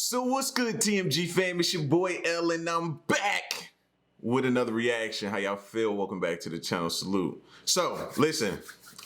So what's good, TMG fam? It's your boy L, and I'm back with another reaction. How y'all feel? Welcome back to the channel. Salute. So listen,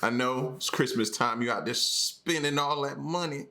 I know it's Christmas time. You out there spending all that money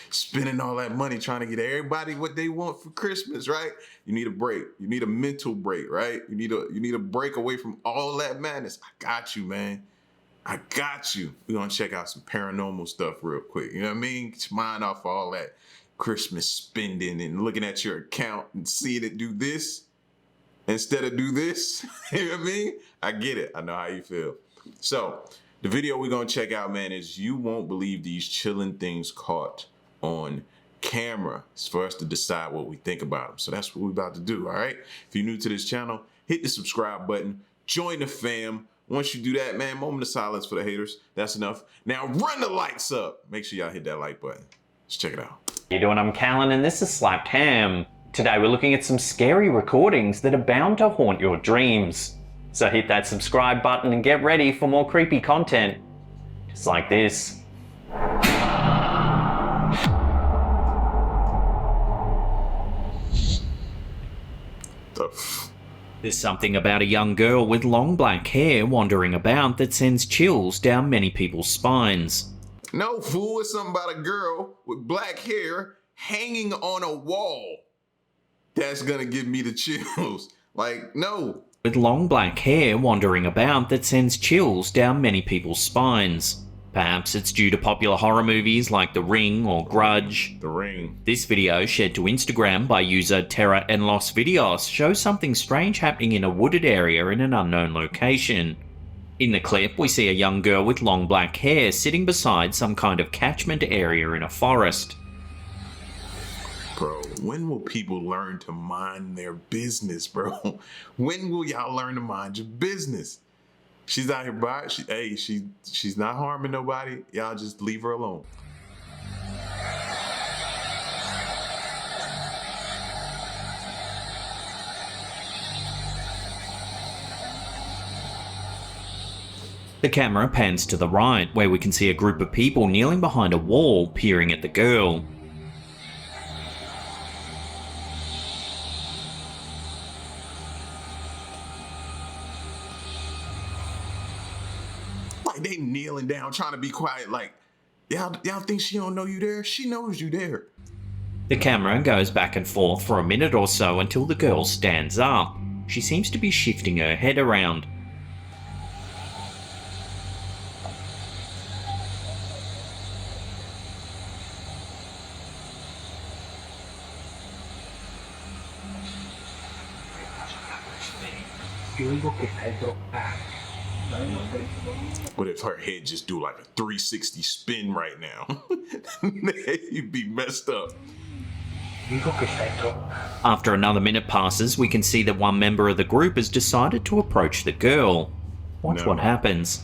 trying to get everybody what they want for Christmas, right? You need a break. You need a mental break, right? You need a break away from all that madness. I got you, man. I got you. We're gonna check out some paranormal stuff real quick. You know what I mean? Get your mind off all that Christmas spending and looking at your account and seeing it do this instead of do this. You know what I mean? I get it. I know how you feel. So the video we're gonna check out, man, is you won't believe these chilling things caught on camera. It's for us to decide what we think about them. So that's what we're about to do, all right? If you're new to this channel, hit the subscribe button, join the fam. Once you do that, man, moment of silence for the haters. That's enough. Now run the lights up. Make sure y'all hit that like button. Let's check it out. How you doing? I'm Callan and this is Slapped Ham. Today we're looking at some scary recordings that are bound to haunt your dreams. So hit that subscribe button and get ready for more creepy content. Just like this. There's something about a young girl with long black hair wandering about that sends chills down many people's spines. No, fool, it's something about a girl with black hair hanging on a wall. That's gonna give me the chills. Like, no. With long black hair wandering about that sends chills down many people's spines. Perhaps it's due to popular horror movies like The Ring or Grudge. The Ring. This video, shared to Instagram by user Terra and Los Videos, shows something strange happening in a wooded area in an unknown location. In the clip, we see a young girl with long black hair sitting beside some kind of catchment area in a forest. Bro, when will people learn to mind their business, bro? When will y'all learn to mind your business? She's out here by she's not harming nobody. Y'all just leave her alone. The camera pans to the right, where we can see a group of people kneeling behind a wall, peering at the girl. Like they kneeling down, trying to be quiet. Like, y'all think she don't know you there? She knows you there. The camera goes back and forth for a minute or so until the girl stands up. She seems to be shifting her head around. What if her head just do like a 360 spin right now? You'd be messed up. After another minute passes, we can see that one member of the group has decided to approach the girl. Watch what happens.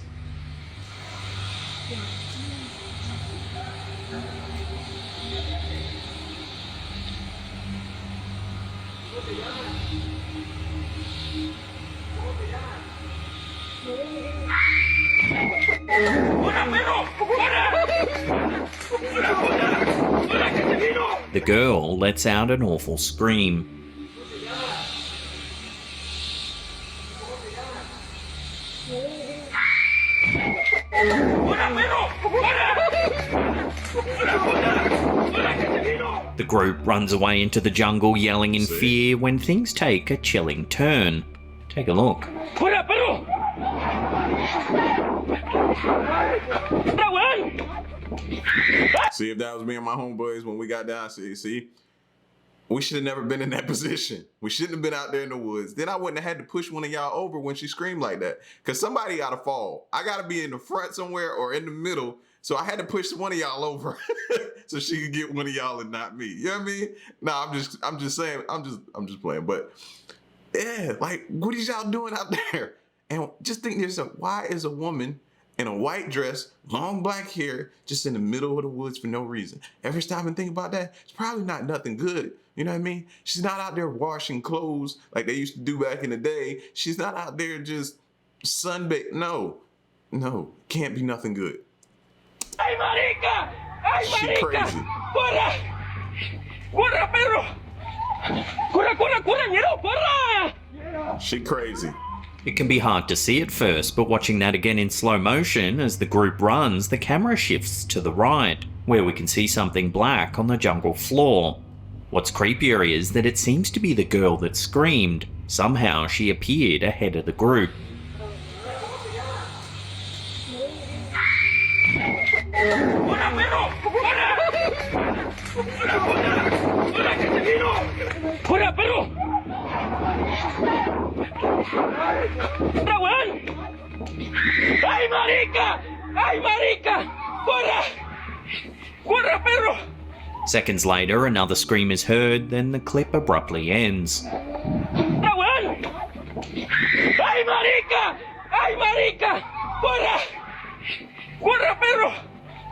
The girl lets out an awful scream. The group runs away into the jungle yelling in fear when things take a chilling turn. Take a look. See, if that was me and my homeboys when we got down, see, we should have never been in that position. We shouldn't have been out there in the woods. Then I wouldn't have had to push one of y'all over when she screamed like that. Because somebody gotta fall. I gotta be in the front somewhere or in the middle. So I had to push one of y'all over so she could get one of y'all and not me. You know what I mean? No, I'm just saying, I'm just playing. But yeah, like, what is y'all doing out there? And just think to yourself, why is a woman in a white dress, long black hair, just in the middle of the woods for no reason? Ever stop and think about that? It's probably not nothing good. You know what I mean? She's not out there washing clothes like they used to do back in the day. She's not out there just sunbaked. No, can't be nothing good. ¡Ay, marica! ¡Ay, She marica! crazy. ¡Fuera! ¡Corra, perro! ¡Corra, corra, corra, ñero, corra! She crazy. It can be hard to see at first, but watching that again in slow motion as the group runs, the camera shifts to the right, where we can see something black on the jungle floor. What's creepier is that it seems to be the girl that screamed. Somehow she appeared ahead of the group. ¡Corra, perro! ¡Corra! ¡Corra, corra! ¡Corra, que te vino! ¡Corra, perro! ¡Corra, weón! ¡Ay, marica! ¡Ay, marica! ¡Corra! ¡Corra, perro! Seconds later, another scream is heard, then the clip abruptly ends. ¡Corra, weón! ¡Ay, marica! ¡Ay, marica! ¡Corra! ¡Corra, perro!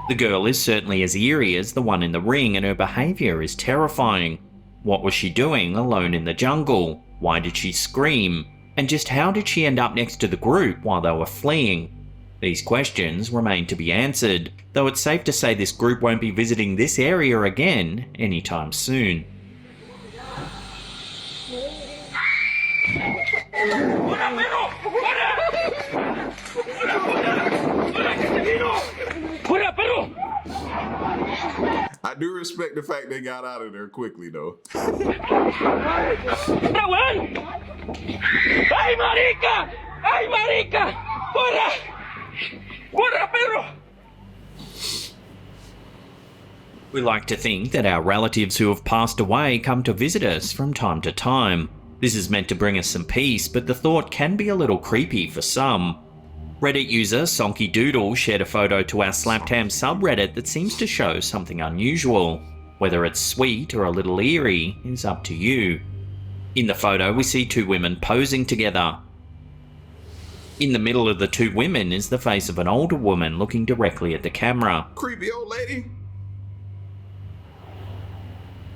The girl is certainly as eerie as the one in the ring, and her behaviour is terrifying. What was she doing alone in the jungle? Why did she scream? And just how did she end up next to the group while they were fleeing? These questions remain to be answered, though it's safe to say this group won't be visiting this area again anytime soon. ¡Corra, perro! ¡Corra! ¡Corra, corra! ¡Corra, que te vino! ¡Corra, perro! I do respect the fact they got out of there quickly, though. ¡Corra, weón! ¡Ay, marica! ¡Ay, marica! ¡Corra! ¡Corra, perro! We like to think that our relatives who have passed away come to visit us from time to time. This is meant to bring us some peace, but the thought can be a little creepy for some. Reddit user Sonky Doodle shared a photo to our Slaptam subreddit that seems to show something unusual. Whether it's sweet or a little eerie is up to you. In the photo, we see two women posing together. In the middle of the two women is the face of an older woman looking directly at the camera. Creepy old lady.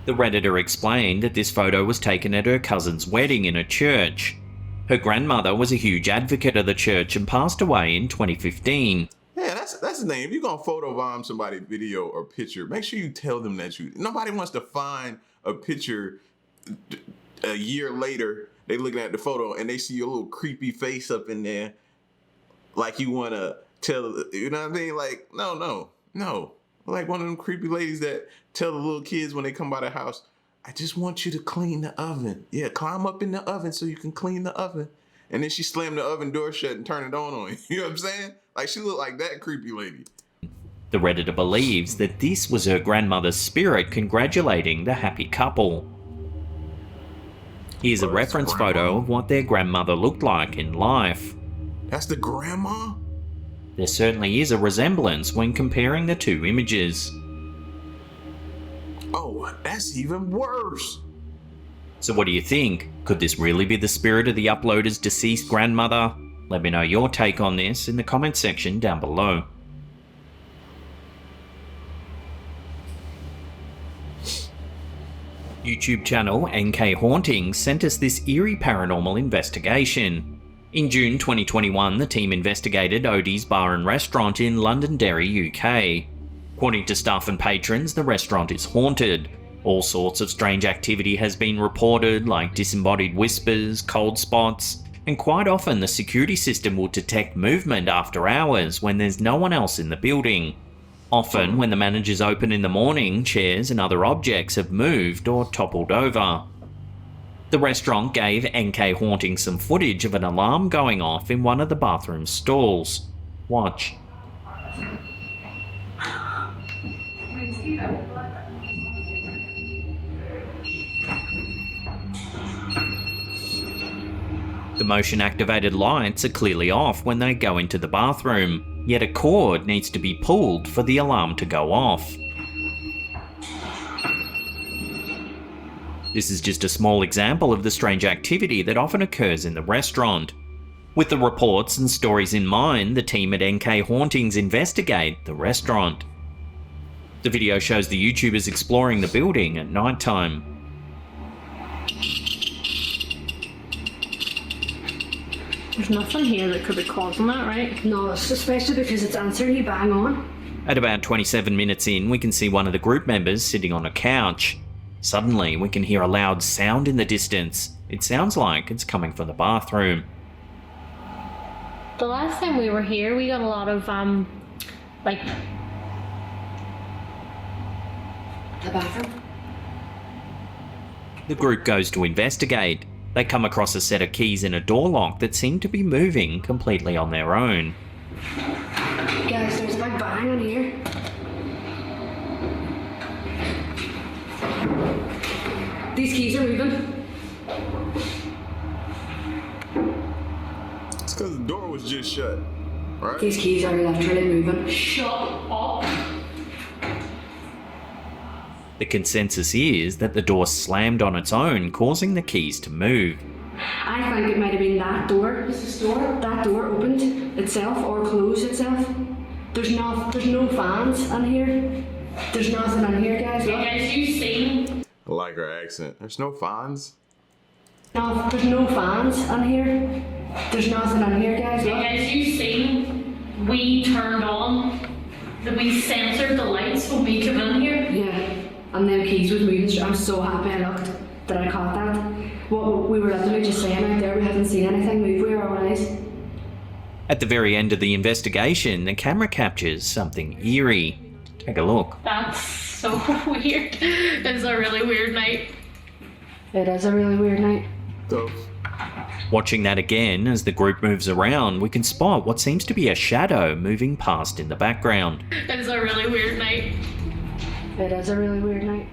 The Redditor explained that this photo was taken at her cousin's wedding in a church. Her grandmother was a huge advocate of the church and passed away in 2015. Yeah, that's the name. If you're gonna photobomb somebody's video or picture, make sure you tell them that nobody wants to find a picture a year later. They looking at the photo and they see your little creepy face up in there, like you wanna tell, you know what I mean? Like, no. Like one of them creepy ladies that tell the little kids when they come by the house, I just want you to clean the oven. Yeah, climb up in the oven so you can clean the oven. And then she slammed the oven door shut and turned it on you. You know what I'm saying? Like, she looked like that creepy lady. The Redditor believes that this was her grandmother's spirit congratulating the happy couple. Here's a reference photo of what their grandmother looked like in life. That's the grandma? There certainly is a resemblance when comparing the two images. Oh, that's even worse. So what do you think? Could this really be the spirit of the uploader's deceased grandmother? Let me know your take on this in the comment section down below. YouTube channel NK Hauntings sent us this eerie paranormal investigation. In June 2021, the team investigated Odie's Bar and Restaurant in Londonderry, UK. According to staff and patrons, the restaurant is haunted. All sorts of strange activity has been reported, like disembodied whispers, cold spots, and quite often the security system will detect movement after hours when there's no one else in the building. Often, when the managers open in the morning, chairs and other objects have moved or toppled over. The restaurant gave NK Haunting some footage of an alarm going off in one of the bathroom stalls. Watch. The motion-activated lights are clearly off when they go into the bathroom, yet a cord needs to be pulled for the alarm to go off. This is just a small example of the strange activity that often occurs in the restaurant. With the reports and stories in mind, the team at NK Hauntings investigate the restaurant. The video shows the YouTubers exploring the building at night time. There's nothing here that could be causing that, right? No, especially because it's answering you bang on. At about 27 minutes in, we can see one of the group members sitting on a couch. Suddenly, we can hear a loud sound in the distance. It sounds like it's coming from the bathroom. The last time we were here, we got a lot of, like... The bathroom? The group goes to investigate. They come across a set of keys in a door lock that seem to be moving completely on their own. Guys, there's a big bang in here. These keys are moving. It's because the door was just shut, right? These keys are literally moving. Shut up. The consensus is that the door slammed on its own, causing the keys to move. I think it might have been that door. This door? That door opened itself or closed itself. There's no fans in here. There's nothing in here, guys. Look. Guys, you seen? I like her accent. There's no fans. No, there's no fans in here. There's nothing in here, guys. Look. Guys, you seen? We turned on, we censored the lights when we came in here. Yeah, and them keys was moving. I'm so happy I looked that I caught that. What we were literally just saying out there, we hadn't seen anything move with our eyes. At the very end of the investigation, the camera captures something eerie. Take a look. That's so weird. It's a really weird night. It is a really weird night. So, Watching that again, as the group moves around, we can spot what seems to be a shadow moving past in the background. It's a really weird night. It is a really weird night.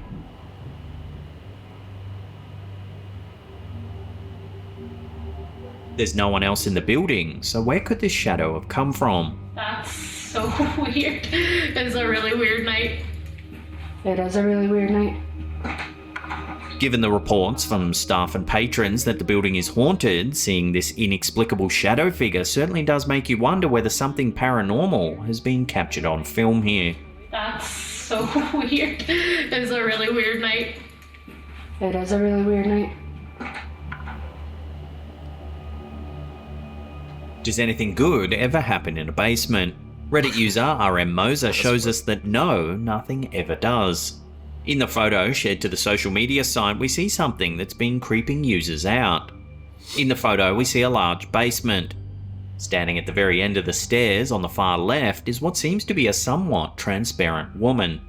There's no one else in the building, so where could this shadow have come from? That's so weird. It's a really weird night. It is a really weird night. Given the reports from staff and patrons that the building is haunted, seeing this inexplicable shadow figure certainly does make you wonder whether something paranormal has been captured on film here. That's so weird. It's a really weird night. It is a really weird night. Does anything good ever happen in a basement? Reddit user RM Moser shows us that no, nothing ever does. In the photo shared to the social media site, we see something that's been creeping users out. In the photo, we see a large basement. Standing at the very end of the stairs on the far left is what seems to be a somewhat transparent woman.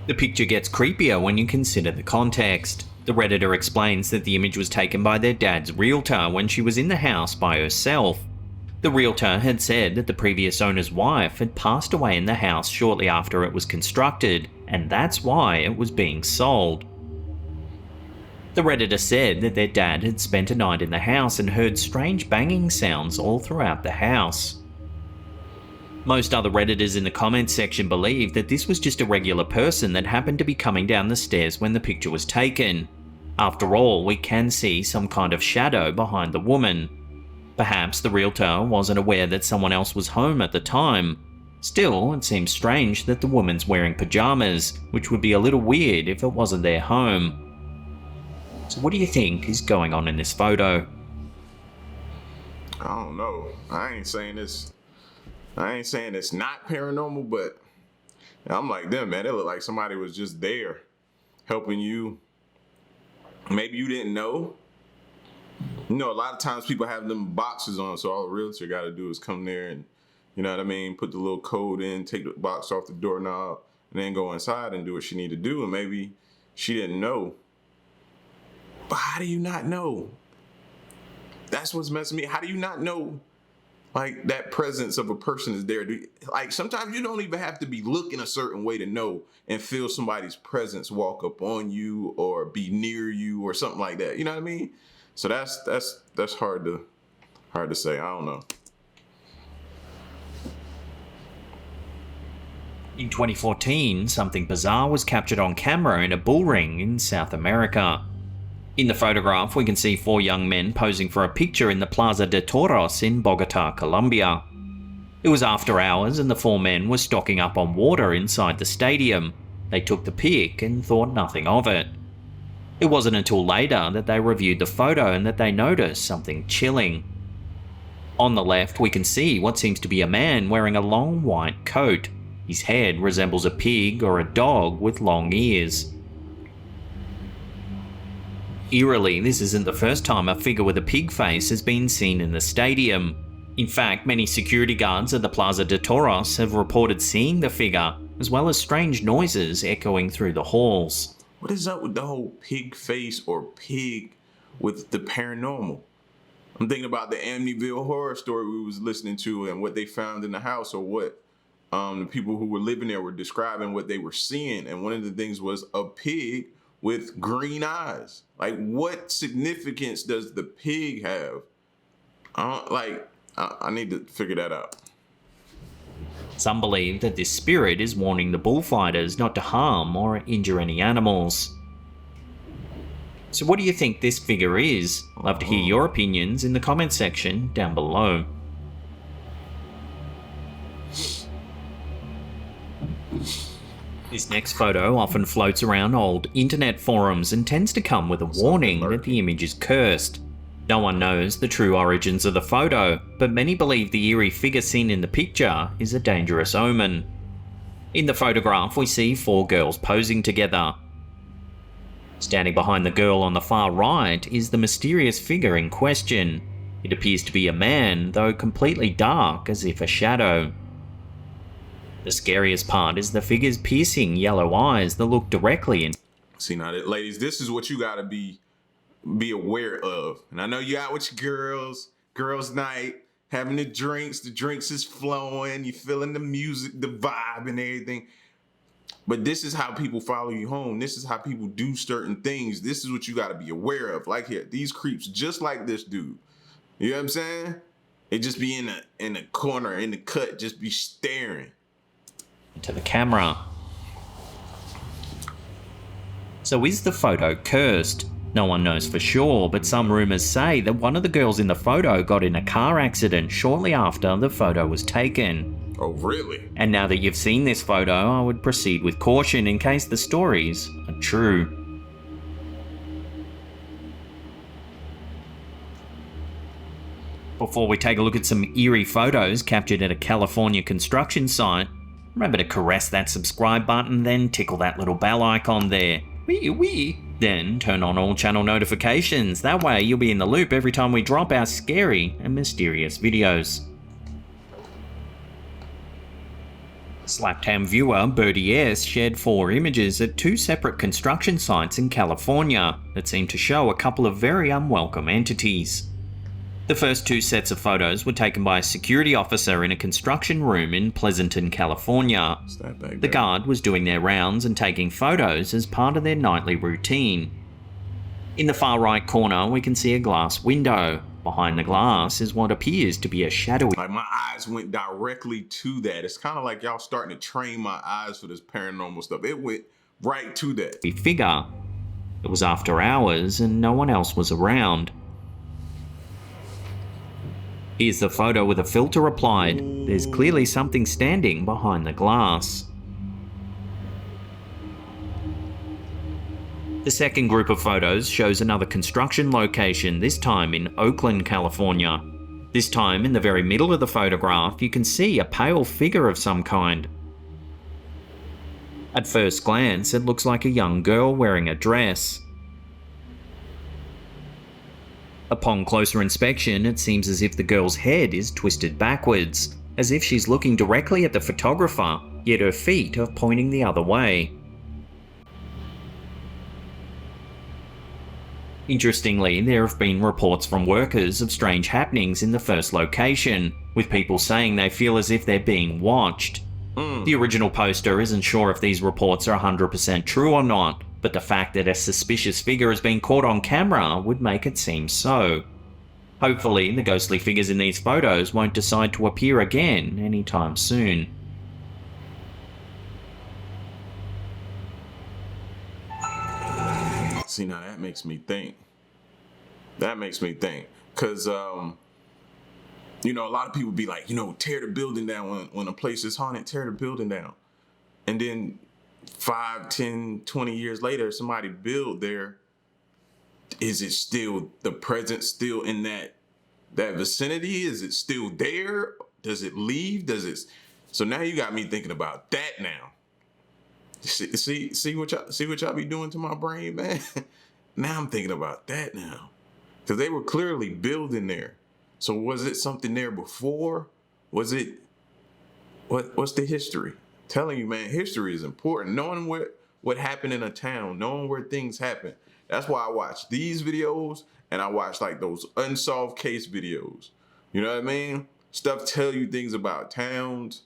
The picture gets creepier when you consider the context. The Redditor explains that the image was taken by their dad's realtor when she was in the house by herself. The realtor had said that the previous owner's wife had passed away in the house shortly after it was constructed, and that's why it was being sold. The Redditor said that their dad had spent a night in the house and heard strange banging sounds all throughout the house. Most other Redditors in the comments section believed that this was just a regular person that happened to be coming down the stairs when the picture was taken. After all, we can see some kind of shadow behind the woman. Perhaps the realtor wasn't aware that someone else was home at the time. Still, it seems strange that the woman's wearing pajamas, which would be a little weird if it wasn't their home. So what do you think is going on in this photo? I don't know. I ain't saying it's not paranormal, but I'm like them, man. It looked like somebody was just there helping you. Maybe you didn't know. You know, a lot of times people have them boxes on, so all the realtor got to do is come there and, you know what I mean, put the little code in, take the box off the doorknob, and then go inside and do what she need to do. And maybe she didn't know. But how do you not know? That's what's messing me. How do you not know, like, that presence of a person is there? Like, sometimes you don't even have to be looking a certain way to know and feel somebody's presence walk up on you or be near you or something like that. You know what I mean? So that's hard to say. I don't know. In 2014, something bizarre was captured on camera in a bull ring in South America. In the photograph, we can see 4 young men posing for a picture in the Plaza de Toros in Bogota, Colombia. It was after hours and the 4 men were stocking up on water inside the stadium. They took the pic and thought nothing of it. It wasn't until later that they reviewed the photo and that they noticed something chilling. On the left, we can see what seems to be a man wearing a long white coat. His head resembles a pig or a dog with long ears. Eerily, this isn't the first time a figure with a pig face has been seen in the stadium. In fact, many security guards at the Plaza de Toros have reported seeing the figure, as well as strange noises echoing through the halls. What is up with the whole pig face or pig with the paranormal? I'm thinking about the Amityville horror story we was listening to and what they found in the house, or what the people who were living there were describing what they were seeing. And one of the things was a pig with green eyes. Like, what significance does the pig have? I need to figure that out. Some believe that this spirit is warning the bullfighters not to harm or injure any animals. So what do you think this figure is? I'd love to hear your opinions in the comment section down below. This next photo often floats around old internet forums and tends to come with a warning that the image is cursed. No one knows the true origins of the photo, but many believe the eerie figure seen in the picture is a dangerous omen. In the photograph, we see 4 girls posing together. Standing behind the girl on the far right is the mysterious figure in question. It appears to be a man, though completely dark, as if a shadow. The scariest part is the figure's piercing yellow eyes that look directly in. See, now, ladies, this is what you gotta be aware of. And I know you out with your girls night, having the drinks is flowing, you feeling the music, the vibe and everything. But this is how people follow you home. This is how people do certain things. This is what you gotta be aware of. Like here, these creeps just like this dude. You know what I'm saying? They just be in the corner, in the cut, just be staring to the camera. So is the photo cursed? No one knows for sure, but some rumors say that one of the girls in the photo got in a car accident shortly after the photo was taken. Oh, really? And now that you've seen this photo, I would proceed with caution in case the stories are true. Before we take a look at some eerie photos captured at a California construction site, remember to caress that subscribe button, then tickle that little bell icon there. Wee. Then turn on all channel notifications. That way you'll be in the loop every time we drop our scary and mysterious videos. Slapcam viewer Birdie S shared 4 images at 2 separate construction sites in California that seem to show a couple of very unwelcome entities. The first 2 sets of photos were taken by a security officer in a construction room in Pleasanton, California. The guard was doing their rounds and taking photos as part of their nightly routine. In the far right corner, we can see a glass window. Behind the glass is what appears to be a shadowy... Like, my eyes went directly to that. It's kind of like y'all starting to train my eyes for this paranormal stuff. It went right to that figure. It was after hours and no one else was around. Here's the photo with a filter applied. There's clearly something standing behind the glass. The second group of photos shows another construction location, this time in Oakland, California. This time, in the very middle of the photograph, you can see a pale figure of some kind. At first glance, it looks like a young girl wearing a dress. Upon closer inspection, it seems as if the girl's head is twisted backwards, as if she's looking directly at the photographer, yet her feet are pointing the other way. Interestingly, there have been reports from workers of strange happenings in the first location, with people saying they feel as if they're being watched. The original poster isn't sure if these reports are 100% true or not, but the fact that a suspicious figure has been caught on camera would make it seem so. Hopefully, the ghostly figures in these photos won't decide to appear again anytime soon. See, now that makes me think. Because, you know, a lot of people be like, you know, tear the building down when a place is haunted, tear the building down. And then 5, 10, 20 years later, somebody build there. Is it still, the presence still in that vicinity? Is it still there? Does it leave? So now you got me thinking about that now. See what y'all be doing to my brain, man? Now I'm thinking about that now. Because they were clearly building there. So was it something there before? Was it, what's the history? Telling you, man, history is important. Knowing what happened in a town, knowing where things happen. That's why I watch these videos and I watch like those unsolved case videos. You know what I mean? Stuff tell you things about towns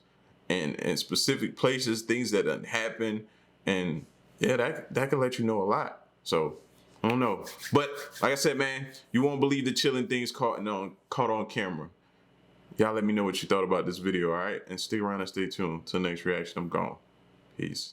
and specific places, things that done happen. And yeah, that can let you know a lot. So I don't know. But like I said, man, you won't believe the chilling things caught on camera. Y'all let me know what you thought about this video, all right? And stick around and stay tuned. Till next reaction, I'm gone. Peace.